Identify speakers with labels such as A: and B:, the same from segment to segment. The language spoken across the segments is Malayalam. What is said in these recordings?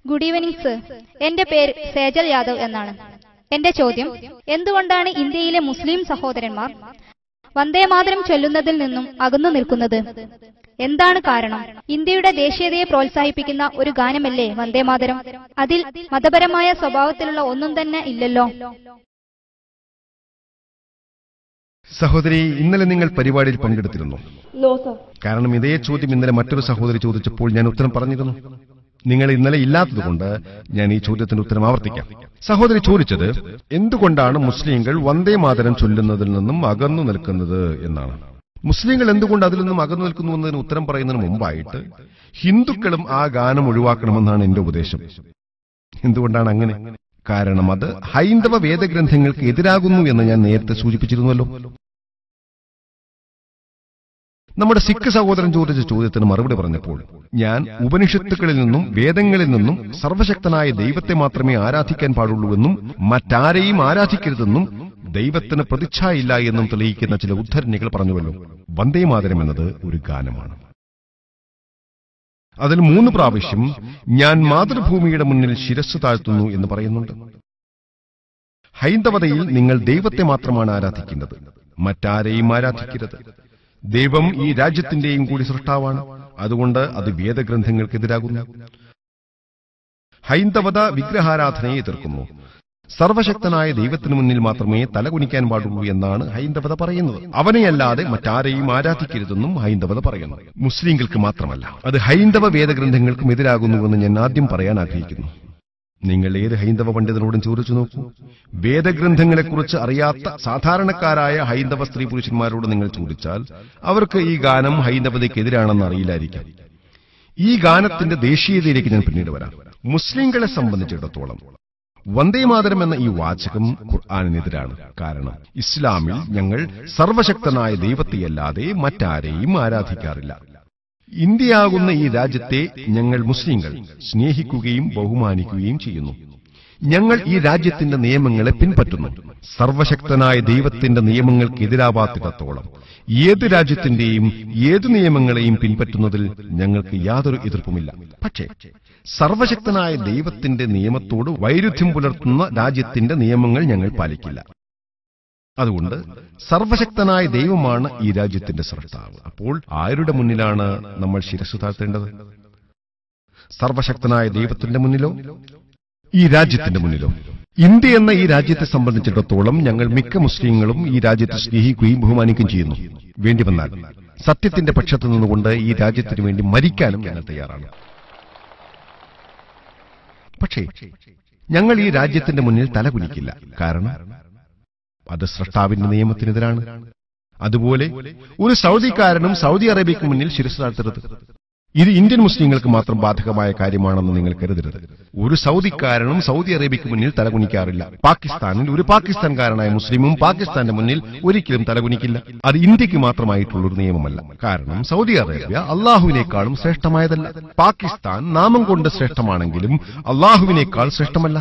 A: Good evening sir. എന്റെ പേര് സേജൽ യാദവ് എന്നാണ്. എന്റെ ചോദ്യം, എന്തുകൊണ്ടാണ് ഇന്ത്യയിലെ മുസ്ലിം സഹോദരന്മാർ വന്ദേമാതരം ചൊല്ലുന്നതിൽ നിന്നും അകന്നു നിൽക്കുന്നത്? എന്താണ് കാരണം? ഇന്ത്യയുടെ ദേശീയതയെ പ്രോത്സാഹിപ്പിക്കുന്ന ഒരു ഗാനമല്ലേ വന്ദേമാതരം? അതിൽ മതപരമായ സ്വഭാവത്തിലുള്ള ഒന്നും തന്നെ ഇല്ലല്ലോ.
B: സഹോദരി, ഇന്നലെ നിങ്ങൾ പരിപാടിയിൽ പങ്കെടുത്തിരുന്നു? കാരണം ഇതേ ചോദ്യം ഇന്നലെ മറ്റൊരു സഹോദരി ചോദിച്ചപ്പോൾ ഞാൻ ഉത്തരം പറഞ്ഞിരുന്നു. നിങ്ങൾ ഇന്നലെ ഇല്ലാത്തതുകൊണ്ട് ഞാൻ ഈ ചോദ്യത്തിന് ഉത്തരം ആവർത്തിക്കാം. സഹോദരി ചോദിച്ചത് എന്തുകൊണ്ടാണ് മുസ്ലിങ്ങൾ വന്ദേമാതരം ചൊല്ലുന്നതിൽ നിന്നും അകന്നു നിൽക്കുന്നത് എന്നാണ്. മുസ്ലിങ്ങൾ എന്തുകൊണ്ട് അതിൽ നിന്നും അകന്നു നിൽക്കുന്നു എന്നതിന് ഉത്തരം പറയുന്നതിന് മുമ്പായിട്ട് ഹിന്ദുക്കളും ആ ഗാനം ഒഴിവാക്കണമെന്നാണ് എന്റെ ഉപദേശം. എന്തുകൊണ്ടാണ് അങ്ങനെ? കാരണം അത് ഹൈന്ദവ വേദഗ്രന്ഥങ്ങൾക്ക് എതിരാകുന്നു എന്ന് ഞാൻ നേരത്തെ സൂചിപ്പിച്ചിരുന്നല്ലോ. നമ്മുടെ സിഖ് സഹോദരൻ ചോദിച്ച ചോദ്യത്തിന് മറുപടി പറഞ്ഞപ്പോൾ ഞാൻ ഉപനിഷത്തുക്കളിൽ നിന്നും വേദങ്ങളിൽ നിന്നും സർവശക്തനായ ദൈവത്തെ മാത്രമേ ആരാധിക്കാൻ പാടുള്ളൂവെന്നും മറ്റാരെയും ആരാധിക്കരുതെന്നും ദൈവത്തിന് പ്രതിച്ഛായില്ല എന്നും തെളിയിക്കുന്ന ചില ഉദ്ധരണികൾ പറഞ്ഞുവല്ലോ. വന്ദേമാതരം എന്നത് ഒരു ഗാനമാണ്. അതിൽ 3 പ്രാവശ്യം ഞാൻ മാതൃഭൂമിയുടെ മുന്നിൽ ശിരസ്സ് താഴ്ത്തുന്നു എന്ന് പറയുന്നുണ്ട്. ഹൈന്ദവതയിൽ നിങ്ങൾ ദൈവത്തെ മാത്രമാണ് ആരാധിക്കേണ്ടത്, മറ്റാരെയും ആരാധിക്കരുത്. ദൈവം ഈ രാജ്യത്തിന്റെയും കൂടി സൃഷ്ടാവാണ്. അതുകൊണ്ട് അത് വേദഗ്രന്ഥങ്ങൾക്കെതിരാകുന്നു. ഹൈന്ദവത വിഗ്രഹാരാധനയെ എതിർക്കുന്നു. സർവശക്തനായ ദൈവത്തിനു മുന്നിൽ മാത്രമേ തലകുനിക്കാൻ പാടുള്ളൂ എന്നാണ് ഹൈന്ദവത പറയുന്നത്. അവനെയല്ലാതെ മറ്റാരെയും ആരാധിക്കരുതെന്നും ഹൈന്ദവത പറയുന്നു. മുസ്ലിങ്ങൾക്ക് മാത്രമല്ല, അത് ഹൈന്ദവ വേദഗ്രന്ഥങ്ങൾക്കും എതിരാകുന്നുവെന്ന് ഞാൻ ആദ്യം പറയാൻ ആഗ്രഹിക്കുന്നു. നിങ്ങൾ ഏത് ഹൈന്ദവ പണ്ഡിതനോടും ചോദിച്ചു നോക്കൂ. വേദഗ്രന്ഥങ്ങളെക്കുറിച്ച് അറിയാത്ത സാധാരണക്കാരായ ഹൈന്ദവ സ്ത്രീ പുരുഷന്മാരോട് നിങ്ങൾ ചോദിച്ചാൽ അവർക്ക് ഈ ഗാനം ഹൈന്ദവതയ്ക്കെതിരാണെന്ന് അറിയില്ലായിരിക്കാം. ഈ ഗാനത്തിന്റെ ദേശീയതയിലേക്ക് ഞാൻ പിന്നീട് വരാം. മുസ്ലിങ്ങളെ സംബന്ധിച്ചിടത്തോളം വന്ദേമാതരം എന്ന ഈ വാചകം ഖുർആനിനെതിരാണ്. കാരണം ഇസ്ലാമിൽ ഞങ്ങൾ സർവശക്തനായ ദൈവത്തെയല്ലാതെ മറ്റാരെയും ആരാധിക്കാറില്ല. ഇന്ത്യയാകുന്ന ഈ രാജ്യത്തെ ഞങ്ങൾ മുസ്ലിങ്ങൾ സ്നേഹിക്കുകയും ബഹുമാനിക്കുകയും ചെയ്യുന്നു. ഞങ്ങൾ ഈ രാജ്യത്തിന്റെ നിയമങ്ങളെ പിൻപറ്റുന്നു. സർവശക്തനായ ദൈവത്തിന്റെ നിയമങ്ങൾക്കെതിരാവാത്തിടത്തോളം ഏത് രാജ്യത്തിന്റെയും ഏത് നിയമങ്ങളെയും പിൻപറ്റുന്നതിൽ ഞങ്ങൾക്ക് യാതൊരു എതിർപ്പുമില്ല. പക്ഷേ സർവശക്തനായ ദൈവത്തിന്റെ നിയമത്തോട് വൈരുദ്ധ്യം പുലർത്തുന്ന രാജ്യത്തിന്റെ നിയമങ്ങൾ ഞങ്ങൾ പാലിക്കില്ല. അതുകൊണ്ട് സർവശക്തനായ ദൈവമാണ് ഈ രാജ്യത്തിന്റെ സൃഷ്ടാവ്. അപ്പോൾ ആരുടെ മുന്നിലാണ് നമ്മൾ ശിരസ്സ് താഴ്ത്തേണ്ടത്? സർവശക്തനായ ദൈവത്തിന്റെ മുന്നിലോ ഈ രാജ്യത്തിന്റെ മുന്നിലോ? ഇന്ത്യ എന്ന ഈ രാജ്യത്തെ സംബന്ധിച്ചിടത്തോളം ഞങ്ങൾ മിക്ക മുസ്ലിങ്ങളും ഈ രാജ്യത്തെ സ്നേഹിക്കുകയും ബഹുമാനിക്കുകയും ചെയ്യുന്നു. വേണ്ടി വന്നാൽ സത്യത്തിന്റെ പക്ഷത്ത് നിന്നുകൊണ്ട് ഈ രാജ്യത്തിന് വേണ്ടി മരിക്കാനും ഞങ്ങൾ തയ്യാറാണ്. പക്ഷേ ഞങ്ങൾ ഈ രാജ്യത്തിന്റെ മുന്നിൽ തലകുനിക്കില്ല. കാരണം അത് സൃഷ്ടാവിന്റെ നിയമത്തിനെതിരാണ്. അതുപോലെ ഒരു സൗദിക്കാരനും സൗദി അറേബ്യയ്ക്ക് മുന്നിൽ ശിരസ്സ് താഴ്ത്തരുത്. ഇത് ഇന്ത്യൻ മുസ്ലിങ്ങൾക്ക് മാത്രം ബാധകമായ കാര്യമാണെന്ന് നിങ്ങൾ കരുതരുത്. ഒരു സൗദിക്കാരനും സൗദി അറേബ്യയ്ക്ക് മുന്നിൽ തലകുനിക്കാറില്ല. പാകിസ്ഥാനിൽ ഒരു പാകിസ്ഥാൻകാരനായ മുസ്ലിമും പാകിസ്ഥാന്റെ മുന്നിൽ ഒരിക്കലും തലകുനിക്കില്ല. അത് ഇന്ത്യക്ക് മാത്രമായിട്ടുള്ളൊരു നിയമമല്ല. കാരണം സൗദി അറേബ്യ അള്ളാഹുവിനേക്കാളും ശ്രേഷ്ഠമായതല്ല. പാകിസ്ഥാൻ നാമം കൊണ്ട് ശ്രേഷ്ഠമാണെങ്കിലും അള്ളാഹുവിനേക്കാൾ ശ്രേഷ്ഠമല്ല.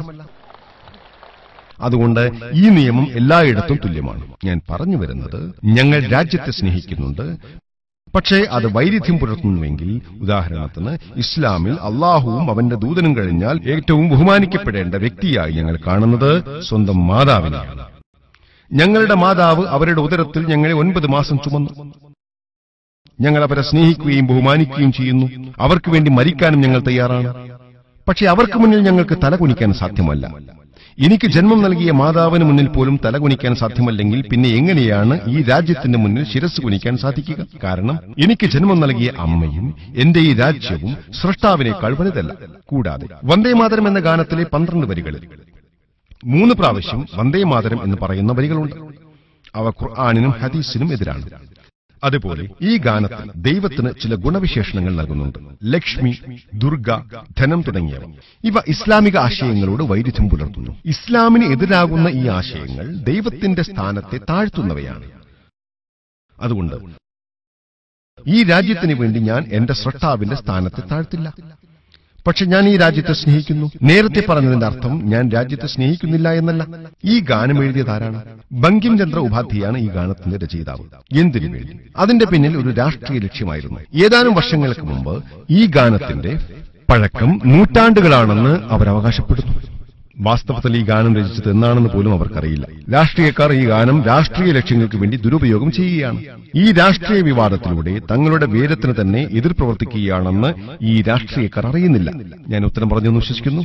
B: അതുകൊണ്ട് ഈ നിയമം എല്ലായിടത്തും തുല്യമാണ്. ഞാൻ പറഞ്ഞു വരുന്നത്, ഞങ്ങൾ രാജ്യത്തെ സ്നേഹിക്കുന്നുണ്ട്. പക്ഷേ അത് വൈരുദ്ധ്യം പുലർത്തുന്നുവെങ്കിൽ, ഉദാഹരണത്തിന് ഇസ്ലാമിൽ അള്ളാഹുവും അവന്റെ ദൂതനും കഴിഞ്ഞാൽ ഏറ്റവും ബഹുമാനിക്കപ്പെടേണ്ട വ്യക്തിയായി ഞങ്ങൾ കാണുന്നത് സ്വന്തം മാതാവിനെയാണ്. ഞങ്ങളുടെ മാതാവ് അവരുടെ ഉദരത്തിൽ ഞങ്ങളെ 9 മാസം ചുമന്നു. ഞങ്ങൾ അവരെ സ്നേഹിക്കുകയും ബഹുമാനിക്കുകയും ചെയ്യുന്നു. അവർക്ക് വേണ്ടി മരിക്കാനും ഞങ്ങൾ തയ്യാറാണ്. പക്ഷേ അവർക്ക് മുന്നിൽ ഞങ്ങൾക്ക് തലകുനിക്കാൻ സാധ്യമല്ല. എനിക്ക് ജന്മം നൽകിയ മാതാവിന് മുന്നിൽ പോലും തലകുനിക്കാൻ സാധ്യമല്ലെങ്കിൽ പിന്നെ എങ്ങനെയാണ് ഈ രാജ്യത്തിന്റെ മുന്നിൽ ശിരസ് കുനിക്കാൻ സാധിക്കുക? കാരണം എനിക്ക് ജന്മം നൽകിയ അമ്മയും എന്റെ ഈ രാജ്യവും സൃഷ്ടാവിനേക്കാൾ വലുതല്ല. കൂടാതെ വന്ദേമാതരം എന്ന ഗാനത്തിലെ 12 വരികളിൽ 3 പ്രാവശ്യം വന്ദേമാതരം എന്ന് പറയുന്ന വരികളുണ്ട്. അവ ഖുർആനിനും ഹദീസിനും എതിരാണ്. അതുപോലെ ഈ ഗാനത്തിൽ ദൈവത്തിന് ചില ഗുണവിശേഷണങ്ങൾ നൽകുന്നുണ്ട്. ലക്ഷ്മി, ദുർഗ, ധനം തുടങ്ങിയവ. ഇവ ഇസ്ലാമിക ആശയങ്ങളോട് വൈരുദ്ധ്യം പുലർത്തുന്നു. ഇസ്ലാമിന് എതിരാകുന്ന ഈ ആശയങ്ങൾ ദൈവത്തിന്റെ സ്ഥാനത്തെ താഴ്ത്തുന്നവയാണ്. അതുകൊണ്ട് ഈ രാജ്യത്തിന് വേണ്ടി ഞാൻ എന്റെ സൃഷ്ടാവിന്റെ സ്ഥാനത്തെ താഴ്ത്തില്ല. പക്ഷെ ഞാൻ ഈ രാജ്യത്തെ സ്നേഹിക്കുന്നു. നേരത്തെ പറഞ്ഞതിന്റെ അർത്ഥം ഞാൻ രാജ്യത്തെ സ്നേഹിക്കുന്നില്ല എന്നല്ല. ഈ ഗാനം എഴുതിയതാരാണ്? ബങ്കിം ചന്ദ്ര ഉപാധ്യായാണ് ഈ ഗാനത്തിന്റെ രചയിതാവ്. എന്തിനു വേണ്ടി? അതിന്റെ പിന്നിൽ ഒരു രാഷ്ട്രീയ ലക്ഷ്യമായിരുന്നു. ഏതാനും വർഷങ്ങൾക്ക് മുമ്പ് ഈ ഗാനത്തിന്റെ പഴക്കം നൂറ്റാണ്ടുകളാണെന്ന് അവർ അവകാശപ്പെടുന്നു. വാസ്തവത്തിൽ ഈ ഗാനം രചിച്ചത് എന്നാണെന്ന് പോലും അവർക്കറിയില്ല. രാഷ്ട്രീയക്കാർ ഈ ഗാനം രാഷ്ട്രീയ ലക്ഷ്യങ്ങൾക്ക് വേണ്ടി ദുരുപയോഗം ചെയ്യുകയാണ്. ഈ രാഷ്ട്രീയ വിവാദത്തിലൂടെ തങ്ങളുടെ വേദത്തിന് തന്നെ എതിർ പ്രവർത്തിക്കുകയാണെന്ന് ഈ രാഷ്ട്രീയക്കാർ അറിയുന്നില്ല. ഞാൻ ഉത്തരം പറഞ്ഞെന്ന് വിശ്വസിക്കുന്നു.